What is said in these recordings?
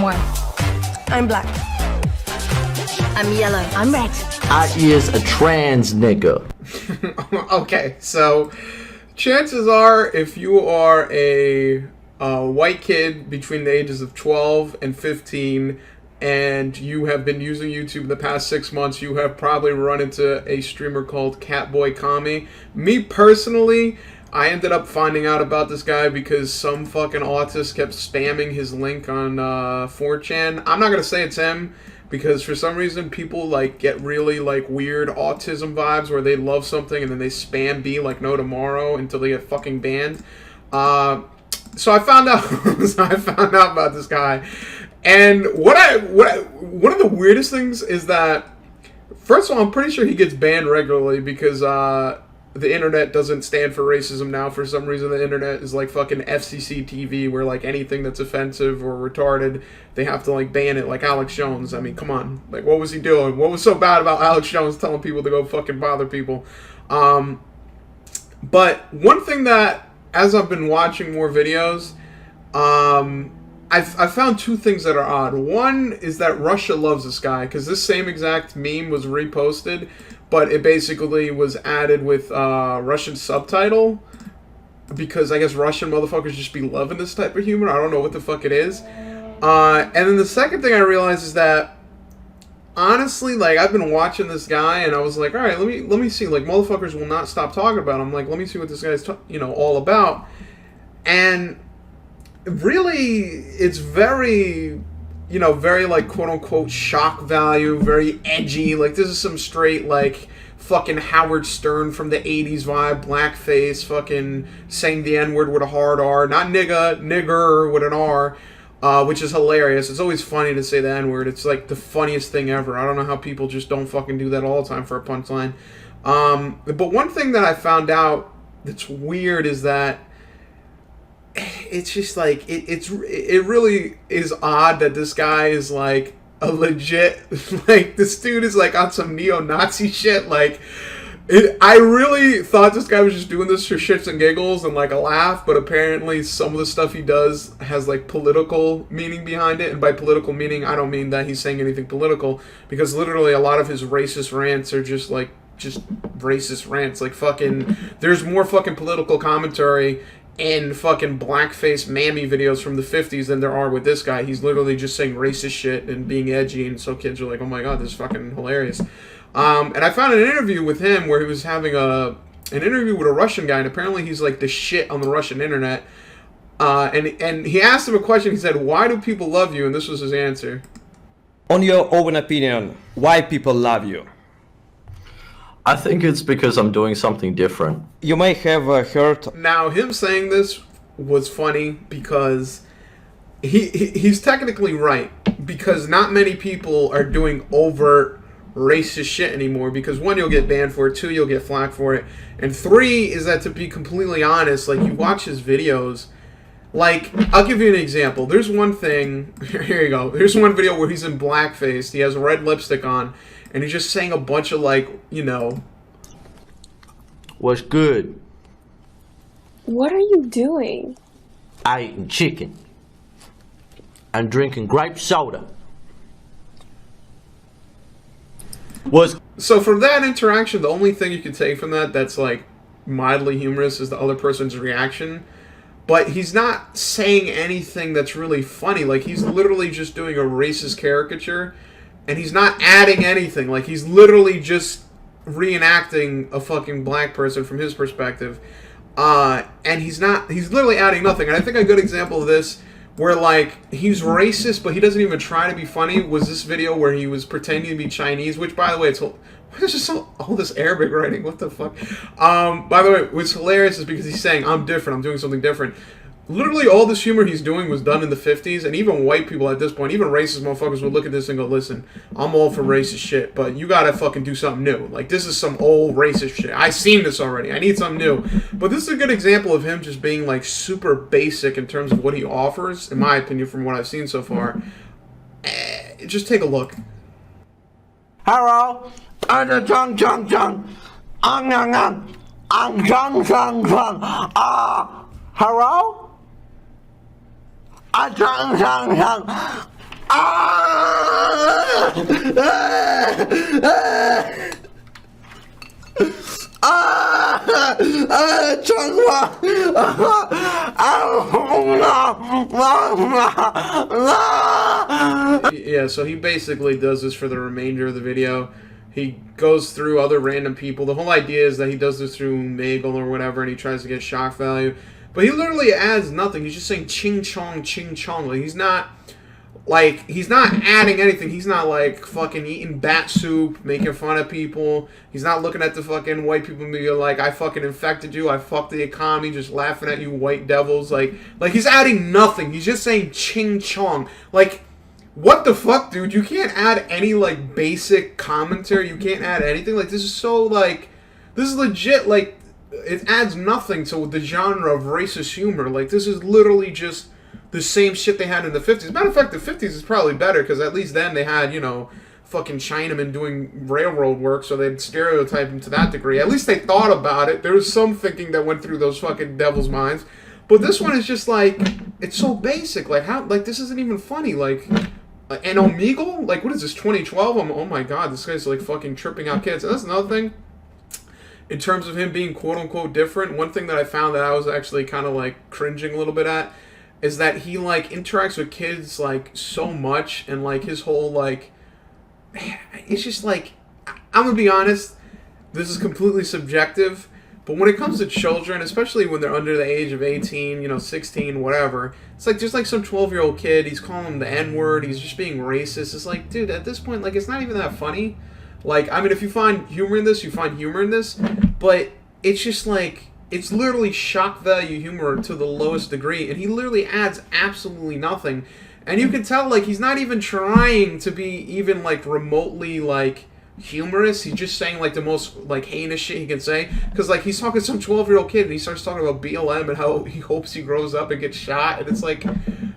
white. I'm black. I'm yellow. I'm red. I is a trans nigga. Okay, so chances are if you are a white kid between the ages of 12 and 15 and you have been using YouTube the past 6 months, you have probably run into a streamer called CatboyKami. Me personally, I ended up finding out about this guy because some fucking autist kept spamming his link on 4chan. I'm not gonna say it's him because for some reason people like get really like weird autism vibes where they love something and then they spam B like no tomorrow until they get fucking banned. So I found out about this guy, and one of the weirdest things is that first of all, I'm pretty sure he gets banned regularly because the internet doesn't stand for racism now. For some reason, the internet is like fucking FCC TV, where like anything that's offensive or retarded, they have to like ban it. Like Alex Jones. I mean, come on. Like, what was he doing? What was so bad about Alex Jones telling people to go fucking bother people? But one thing that, as I've been watching more videos, I've found two things that are odd. One is that Russia loves this guy, because this same exact meme was reposted, but it basically was added with Russian subtitle, because I guess Russian motherfuckers just be loving this type of humor. I don't know what the fuck it is. And then the second thing I realized is that, honestly, like, I've been watching this guy, and I was like, alright, let me see, like, motherfuckers will not stop talking about him. Like, let me see what this guy's, all about. And really, it's very, very, like, quote-unquote shock value, very edgy. Like, this is some straight, like, fucking Howard Stern from the 80s vibe, blackface, fucking saying the N-word with a hard R. Not nigger with an R. Which is hilarious. It's always funny to say the N-word. It's like the funniest thing ever. I don't know how people just don't fucking do that all the time for a punchline. But one thing that I found out that's weird is that it's just like, it really is odd that this guy is like a legit, like, this dude is like on some neo-Nazi shit, like, I really thought this guy was just doing this for shits and giggles and like a laugh, but apparently some of the stuff he does has like political meaning behind it. And by political meaning, I don't mean that he's saying anything political, because literally a lot of his racist rants are just racist rants. Like, fucking, there's more fucking political commentary in fucking blackface mammy videos from the 50s than there are with this guy. He's literally just saying racist shit and being edgy, and so kids are like, oh my god, this is fucking hilarious. And I found an interview with him where he was having an interview with a Russian guy, and apparently he's like the shit on the Russian internet. And he asked him a question. He said, "Why do people love you?" And this was his answer. On your own opinion, why people love you? I think it's because I'm doing something different. You may have heard... Now, him saying this was funny because he's technically right. Because not many people are doing overt racist shit anymore, because one, you'll get banned for it, two, you'll get flack for it, and three is that, to be completely honest, like, you watch his videos, like, I'll give you an example. There's one thing, here you go, there's one video where he's in blackface, he has red lipstick on, and he's just saying a bunch of, like, What's good? What are you doing? I eating chicken. I'm drinking grape soda. So from that interaction, the only thing you can take from that that's like mildly humorous is the other person's reaction. But he's not saying anything that's really funny. Like, he's literally just doing a racist caricature, and he's not adding anything. Like, he's literally just reenacting a fucking black person from his perspective. And he's literally adding nothing. And I think a good example of this, where, like, he's racist, but he doesn't even try to be funny, was this video where he was pretending to be Chinese, which, by the way, there's just all this Arabic writing, what the fuck? By the way, what's hilarious is because he's saying, I'm different, I'm doing something different. Literally, all this humor he's doing was done in the 50s, and even white people at this point, even racist motherfuckers would look at this and go, listen, I'm all for racist shit, but you gotta fucking do something new. Like, this is some old racist shit. I've seen this already. I need something new. But this is a good example of him just being, like, super basic in terms of what he offers, in my opinion, from what I've seen so far. Just take a look. Hello? Hello? Yeah, so he basically does this for the remainder of the video. He goes through other random people. The whole idea is that he does this through Megal or whatever, and he tries to get shock value. But he literally adds nothing. He's just saying ching chong, ching chong. Like, he's not adding anything. He's not, like, fucking eating bat soup, making fun of people. He's not looking at the fucking white people and being like, I fucking infected you, I fucked the economy, just laughing at you white devils. Like he's adding nothing. He's just saying ching chong. Like, what the fuck, dude? You can't add any, like, basic commentary. You can't add anything. Like, this is so, like, this is legit, like, it adds nothing to the genre of racist humor. Like, this is literally just the same shit they had in the 50s. Matter of fact, the 50s is probably better, because at least then they had, you know, fucking Chinamen doing railroad work, so they'd stereotype them to that degree. At least they thought about it. There was some thinking that went through those fucking devil's minds. But this one is just, like, it's so basic. Like, how, like, this isn't even funny. Like, and Omegle? Like, what is this, 2012? Oh my god, this guy's, like, fucking tripping out kids. And that's another thing. In terms of him being quote-unquote different, one thing that I found that I was actually kind of, like, cringing a little bit at is that he, like, interacts with kids, like, so much, and, like, his whole, like, it's just, like, I'm gonna be honest, this is completely subjective, but when it comes to children, especially when they're under the age of 18, you know, 16, whatever, it's like, just like some 12-year-old kid, he's calling him the N-word, he's just being racist. It's like, dude, at this point, like, it's not even that funny. Like, I mean, if you find humor in this, you find humor in this, but it's just, like, it's literally shock value humor to the lowest degree, and he literally adds absolutely nothing. And you can tell, like, he's not even trying to be even, like, remotely, like, humorous. He's just saying, like, the most, like, heinous shit he can say. Because, like, he's talking to some 12-year-old kid, and he starts talking about BLM and how he hopes he grows up and gets shot. And it's like,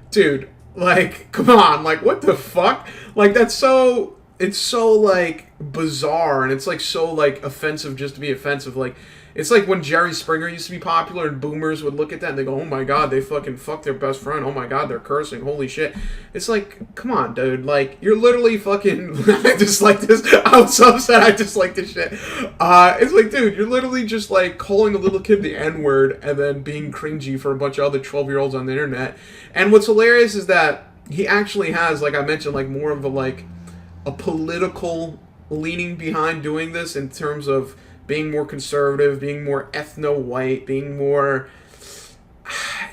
dude, like, come on. Like, what the fuck? Like, that's so, it's so, like, bizarre. And it's, like, so, like, offensive just to be offensive. Like, it's like when Jerry Springer used to be popular and boomers would look at that and they go, oh my god, they fucking fucked their best friend. Oh my god, they're cursing. Holy shit. It's like, come on, dude. Like, you're literally fucking... I dislike this. I was so upset I dislike this shit. It's like, dude, you're literally just like calling a little kid the N-word and then being cringy for a bunch of other 12-year-olds on the internet. And what's hilarious is that he actually has, like I mentioned, like more of a, like, a political leaning behind doing this in terms of being more conservative, being more ethno-white, being more...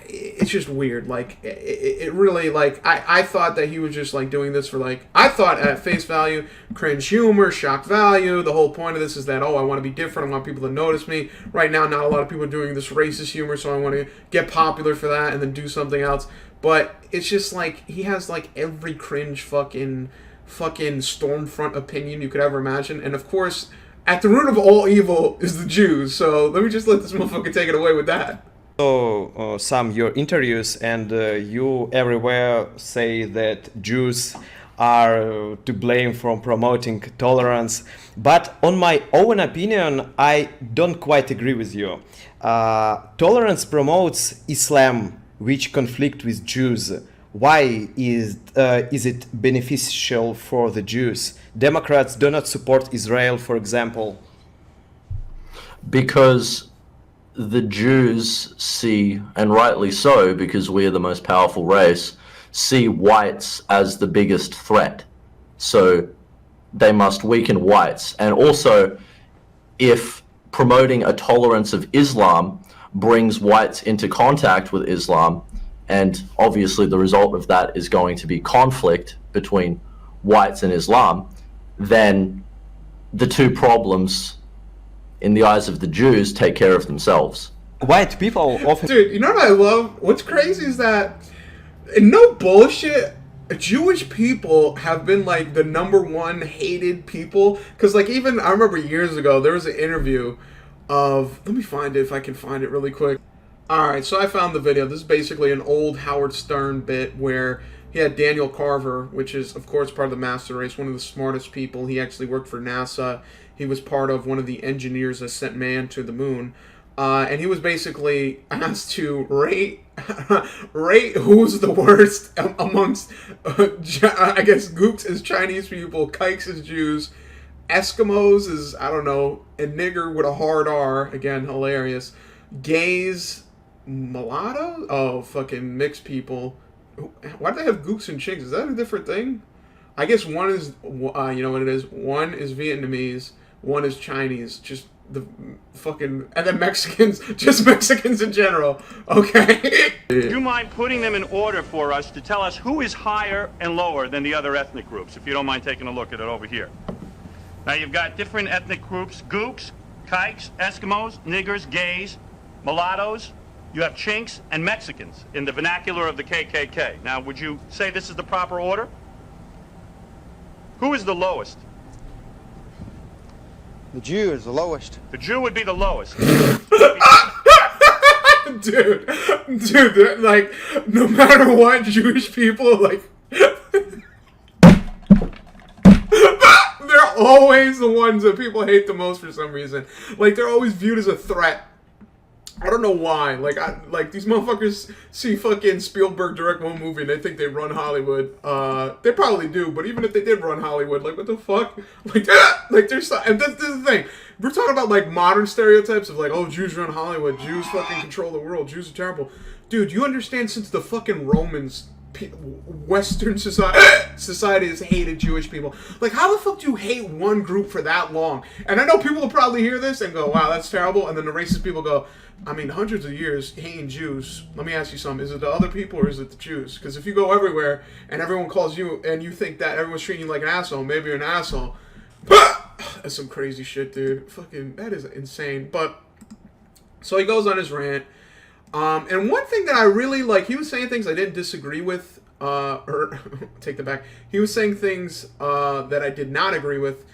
It's just weird. Like, it really, like, I thought that he was just, like, doing this for, like... I thought at face value, cringe humor, shock value, the whole point of this is that, oh, I want to be different, I want people to notice me. Right now, not a lot of people are doing this racist humor, so I want to get popular for that and then do something else. But it's just, like, he has, like, every cringe fucking Stormfront opinion you could ever imagine. And, of course... at the root of all evil is the Jews, so let me just let this motherfucker take it away with that. So, Sam, your interviews and you everywhere say that Jews are to blame for promoting tolerance, but on my own opinion, I don't quite agree with you. Tolerance promotes Islam, which conflict with Jews. Why is it beneficial for the Jews? Democrats do not support Israel, for example. Because the Jews see, and rightly so, because we are the most powerful race, see whites as the biggest threat. So they must weaken whites. And also, if promoting a tolerance of Islam brings whites into contact with Islam, and obviously the result of that is going to be conflict between whites and Islam, then the two problems in the eyes of the Jews take care of themselves. White people often... Dude, you know what I love? What's crazy is that, no bullshit, Jewish people have been, like, the #1 hated people. Because, like, even, I remember years ago, there was an interview of... Let me find it if I can find it really quick. Alright, so I found the video. This is basically an old Howard Stern bit where he had Daniel Carver, which is, of course, part of the master race, one of the smartest people. He actually worked for NASA. He was part of one of the engineers that sent man to the moon. and he was basically asked to rate who's the worst amongst, I guess, Gooks is Chinese people, Kikes is Jews, Eskimos is, I don't know, a nigger with a hard R, again, hilarious, gays, mulatto, oh, fucking mixed people. Why do they have Gooks and Chinks? Is that a different thing? I guess one is, you know what it is? One is Vietnamese, one is Chinese, just the fucking, and then Mexicans, just Mexicans in general. Okay. Do you mind putting them in order for us to tell us who is higher and lower than the other ethnic groups, if you don't mind taking a look at it over here? Now you've got different ethnic groups: Gooks, Kikes, Eskimos, niggers, gays, mulattoes. You have Chinks and Mexicans in the vernacular of the KKK. Now, would you say this is the proper order? Who is the lowest? The Jew is the lowest. The Jew would be the lowest. Dude, like, no matter what, Jewish people, like, they're always the ones that people hate the most for some reason. Like, they're always viewed as a threat. I don't know why. Like these motherfuckers see fucking Spielberg direct one movie and they think they run Hollywood. They probably do, but even if they did run Hollywood, like, what the fuck? Like there's, and this is the thing. We're talking about, like, modern stereotypes of, like, oh, Jews run Hollywood, Jews fucking control the world, Jews are terrible. Dude, you understand, since the fucking Romans, Western society has hated Jewish people. Like, how the fuck do you hate one group for that long? And I know people will probably hear this and go, wow, that's terrible. And then the racist people go, I mean, hundreds of years hating Jews. Let me ask you something. Is it the other people or is it the Jews? Because if you go everywhere and everyone calls you and you think that everyone's treating you like an asshole, maybe you're an asshole. That's some crazy shit, dude. Fucking, that is insane. But, so he goes on his rant. And one thing that I really like, he was saying things I didn't disagree with, or take that back. He was saying things that I did not agree with.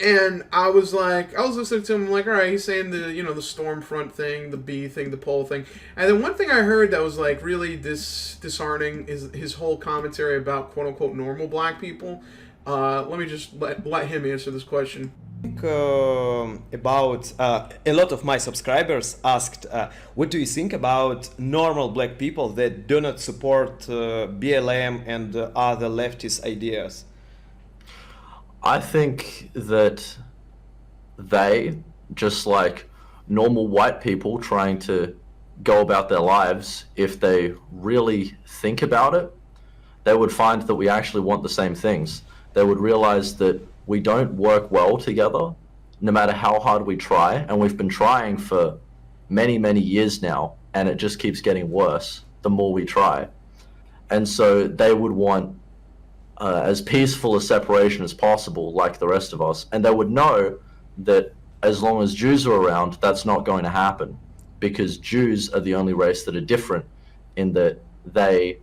And I was listening to him, like, all right, he's saying the, you know, the Stormfront thing, the bee thing, the poll thing. And then one thing I heard that was, like, really disheartening is his whole commentary about quote-unquote normal black people. Let me just let him answer this question. About a lot of my subscribers asked, what do you think about normal black people that do not support BLM and other leftist ideas? I think that they, just like normal white people trying to go about their lives, if they really think about it, they would find that we actually want the same things. They would realize that we don't work well together, no matter how hard we try, and we've been trying for many, many years now, and it just keeps getting worse the more we try. And so they would want as peaceful a separation as possible, like the rest of us, and they would know that as long as Jews are around, that's not going to happen, because Jews are the only race that are different in that they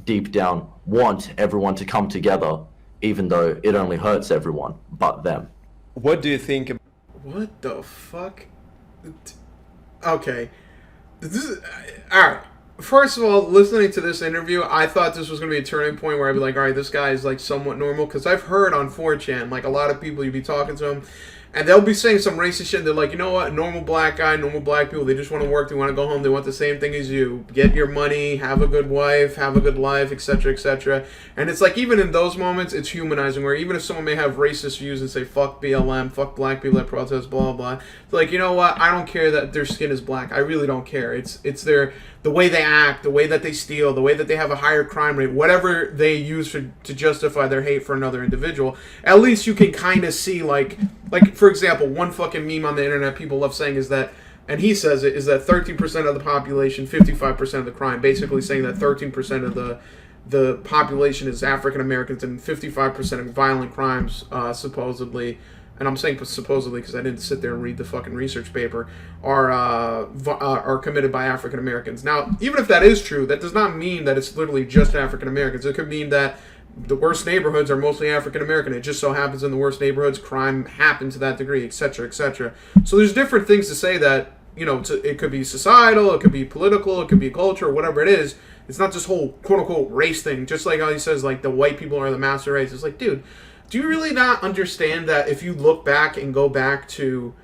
deep down want everyone to come together, even though it only hurts everyone but them. What do you think? What the fuck? Okay. This is, alright. First of all, listening to this interview, I thought this was going to be a turning point where I'd be like, alright, this guy is, like, somewhat normal. Because I've heard on 4chan, like, a lot of people, you'd be talking to them, and they'll be saying some racist shit. They're like, you know what? Normal black guy, normal black people, they just want to work, they want to go home, they want the same thing as you. Get your money, have a good wife, have a good life, etc., etc. And it's like, even in those moments, it's humanizing, where even if someone may have racist views and say, fuck BLM, fuck black people that protest, blah, blah, it's like, you know what? I don't care that their skin is black. I really don't care. It's the way they act, the way that they steal, the way that they have a higher crime rate, whatever they use to justify their hate for another individual. At least you can kind of see, like, for example, one fucking meme on the internet people love saying is that, and he says it, is that 13% of the population, 55% of the crime, basically saying that 13% of the population is African Americans and 55% of violent crimes, supposedly, and I'm saying supposedly because I didn't sit there and read the fucking research paper, are committed by African Americans. Now, even if that is true, that does not mean that it's literally just African Americans. It could mean that the worst neighborhoods are mostly African American. It just so happens in the worst neighborhoods, crime happens to that degree, etc., etc. So there's different things to say that, you know, it could be societal, it could be political, it could be culture, whatever it is. It's not this whole quote-unquote race thing. Just like how he says, like, the white people are the master race. It's like, dude, do you really not understand that if you look back and go back to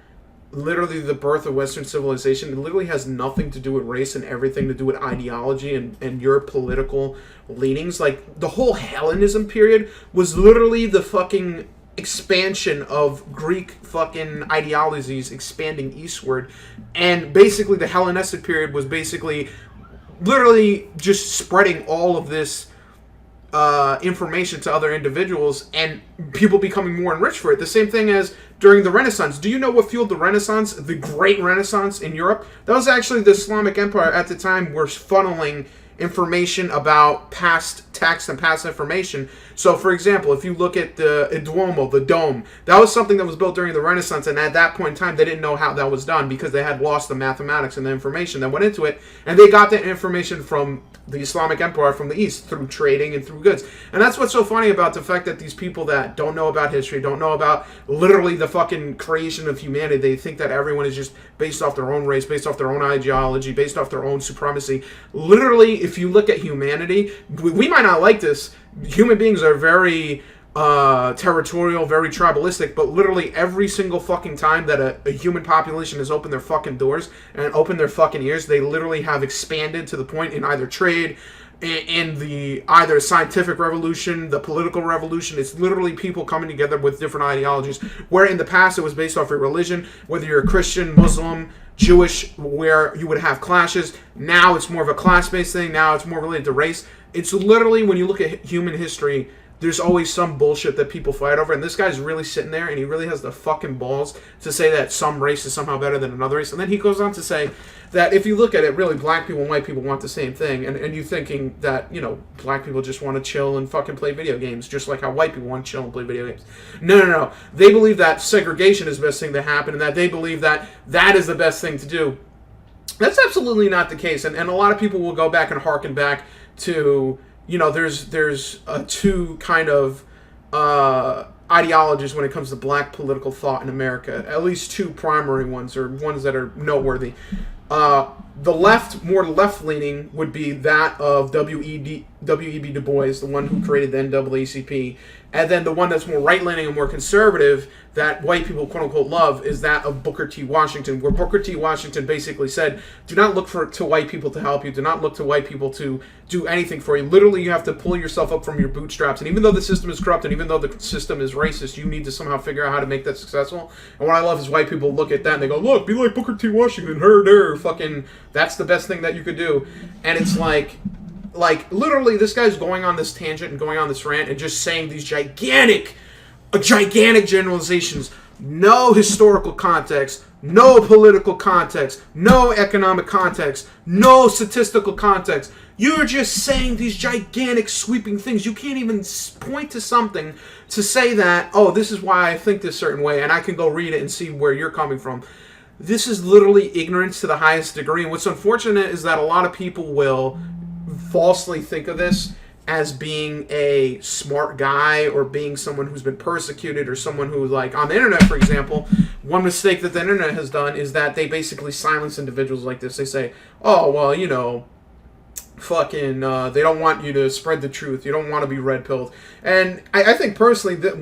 literally the birth of Western civilization. It literally has nothing to do with race and everything to do with ideology and your political leanings. Like, the whole Hellenism period was literally the fucking expansion of Greek fucking ideologies expanding eastward. And basically the Hellenistic period was basically literally just spreading all of this information to other individuals and people becoming more enriched for it. The same thing as during the Renaissance. Do you know what fueled the Renaissance, the Great Renaissance in Europe? That was actually the Islamic Empire at the time were funneling information about past text and past information. So, for example, if you look at the Duomo, the dome, that was something that was built during the Renaissance, and at that point in time, they didn't know how that was done because they had lost the mathematics and the information that went into it, and they got that information from the Islamic Empire from the East through trading and through goods. And that's what's so funny about the fact that these people that don't know about history, don't know about literally the fucking creation of humanity, they think that everyone is just based off their own race, based off their own ideology, based off their own supremacy. Literally, if you look at humanity, we might not like this. Human beings are very territorial, very tribalistic, but literally every single fucking time that a human population has opened their fucking doors and opened their fucking ears, they literally have expanded to the point in either trade, in the either scientific revolution, the political revolution. It's literally people coming together with different ideologies, where in the past it was based off of religion, whether you're a Christian, Muslim, Jewish, where you would have clashes. Now it's more of a class-based thing. Now it's more related to race. It's literally, when you look at human history, there's always some bullshit that people fight over, and this guy's really sitting there, and he really has the fucking balls to say that some race is somehow better than another race. And then he goes on to say that if you look at it, really, black people and white people want the same thing, and you thinking that, you know, black people just want to chill and fucking play video games, just like how white people want to chill and play video games. No. They believe that segregation is the best thing to happen, and that they believe that that is the best thing to do. That's absolutely not the case, and a lot of people will go back and harken back to, you know, there's two kind of ideologies when it comes to black political thought in America. At least two primary ones, or ones that are noteworthy. The left, more left-leaning, would be that of W.E.B. Du Bois, the one who created the NAACP. And then the one that's more right-leaning and more conservative, that white people quote-unquote love, is that of Booker T. Washington, where Booker T. Washington basically said, do not look to white people to help you. Do not look to white people to do anything for you. Literally, you have to pull yourself up from your bootstraps. And even though the system is corrupt, and even though the system is racist, you need to somehow figure out how to make that successful. And what I love is white people look at that and they go, look, be like Booker T. Washington, her, fucking, that's the best thing that you could do. And it's like, literally, this guy's going on this tangent and going on this rant and just saying these gigantic generalizations. No historical context, no political context, no economic context, no statistical context. You're just saying these gigantic sweeping things. You can't even point to something to say that, oh, this is why I think this certain way, and I can go read it and see where you're coming from. This is literally ignorance to the highest degree. And what's unfortunate is that a lot of people will falsely think of this as being a smart guy, or being someone who's been persecuted, or someone who, like, on the internet, for example, one mistake that the internet has done is that they basically silence individuals like this. They say, oh, well, you know, fucking, they don't want you to spread the truth. You don't want to be red-pilled. And I think, personally, that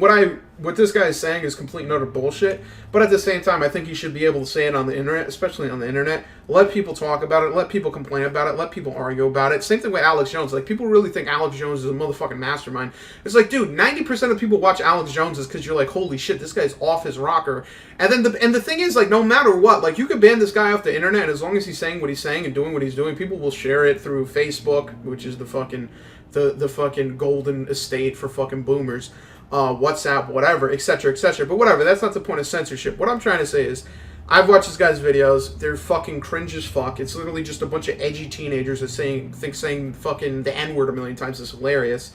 what this guy is saying is complete and utter bullshit. But at the same time, I think he should be able to say it on the internet, especially on the internet. Let people talk about it. Let people complain about it. Let people argue about it. Same thing with Alex Jones. Like, people really think Alex Jones is a motherfucking mastermind. It's like, dude, 90% of people watch Alex Jones is because you're like, holy shit, this guy's off his rocker. And then the thing is, like, no matter what, like, you can ban this guy off the internet, and as long as he's saying what he's saying and doing what he's doing, people will share it through Facebook, which is the fucking golden estate for fucking boomers. WhatsApp, whatever, etc., etc. But whatever, that's not the point of censorship. What I'm trying to say is, I've watched this guy's videos. They're fucking cringe as fuck. It's literally just a bunch of edgy teenagers that saying fucking the N-word a million times is hilarious.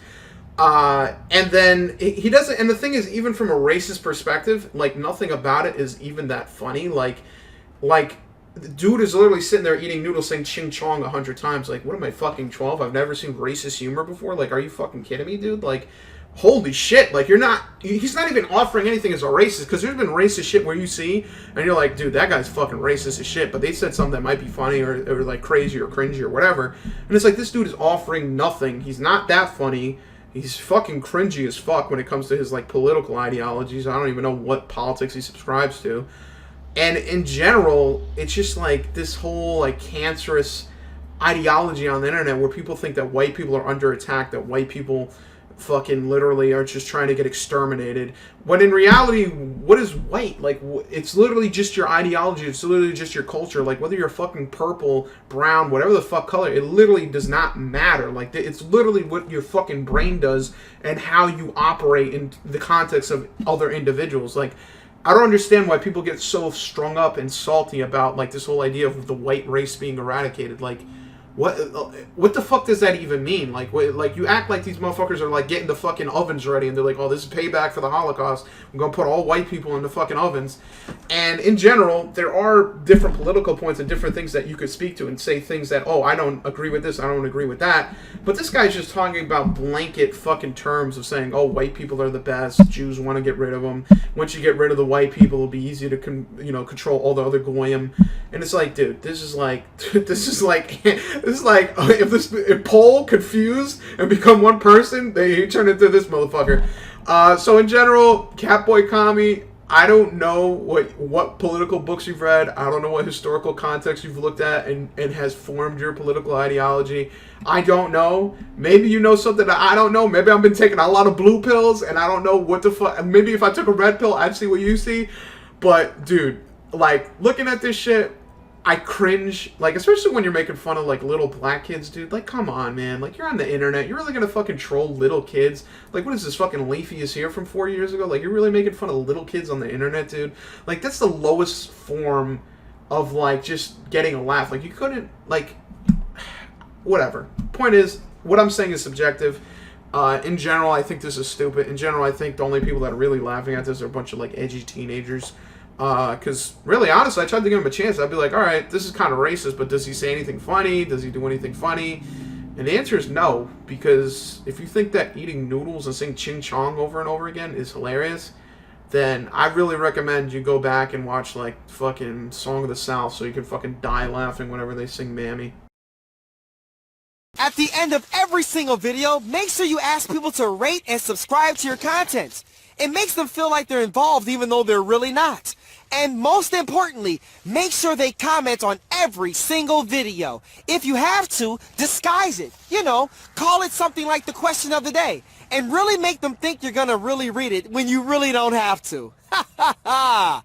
And then he doesn't. And the thing is, even from a racist perspective, like, nothing about it is even that funny. Like, the dude is literally sitting there eating noodles saying ching chong 100 times. Like, what am I, fucking 12? I've never seen racist humor before. Like, are you fucking kidding me, dude? Like, holy shit, like, he's not even offering anything as a racist, because there's been racist shit where you see, and you're like, dude, that guy's fucking racist as shit, but they said something that might be funny, or like, crazy, or cringy, or whatever, and it's like, this dude is offering nothing. He's not that funny. He's fucking cringy as fuck when it comes to his, like, political ideologies. I don't even know what politics he subscribes to. And in general, it's just like this whole like cancerous ideology on the internet where people think that white people are under attack, that white people fucking literally are just trying to get exterminated, when in reality, what is white? Like, it's literally just your ideology, it's literally just your culture. Like, whether you're fucking purple, brown, whatever the fuck color, it literally does not matter. Like, it's literally what your fucking brain does and how you operate in the context of other individuals. Like, I don't understand why people get so strung up and salty about like this whole idea of the white race being eradicated. Like, what the fuck does that even mean? Like, you act like these motherfuckers are like getting the fucking ovens ready, and they're like, oh, this is payback for the Holocaust. I'm gonna put all white people in the fucking ovens. And in general, there are different political points and different things that you could speak to and say things that, oh, I don't agree with this, I don't agree with that. But this guy's just talking about blanket fucking terms of saying, oh, white people are the best, Jews want to get rid of them. Once you get rid of the white people, it'll be easy to control all the other goyim. And it's like, dude, this is like if Paul confused and become one person, they turn into this motherfucker. So in general, CatboyKami, I don't know what political books you've read. I don't know what historical context you've looked at and has formed your political ideology. I don't know. Maybe you know something that I don't know. Maybe I've been taking a lot of blue pills and I don't know what the fuck. Maybe if I took a red pill, I'd see what you see. But dude, like, looking at this shit, I cringe, like, especially when you're making fun of, like, little black kids, dude. Like, come on, man. Like, you're on the internet. You're really gonna fucking troll little kids? Like, what is this, fucking Leafy is Here from 4 years ago? Like, you're really making fun of little kids on the internet, dude? Like, that's the lowest form of, like, just getting a laugh. Like, you couldn't, like, whatever. Point is, what I'm saying is subjective. In general, I think this is stupid. In general, I think the only people that are really laughing at this are a bunch of, like, edgy teenagers. Because really, honestly, I tried to give him a chance. I'd be like, all right, this is kind of racist, but does he say anything funny? Does he do anything funny? And the answer is no, because if you think that eating noodles and saying ching chong over and over again is hilarious, then I really recommend you go back and watch, like, fucking Song of the South so you can fucking die laughing whenever they sing Mammy. At the end of every single video, make sure you ask people to rate and subscribe to your content. It makes them feel like they're involved even though they're really not. And most importantly, make sure they comment on every single video. If you have to, disguise it. You know, call it something like the question of the day. And really make them think you're gonna really read it when you really don't have to. Ha ha ha!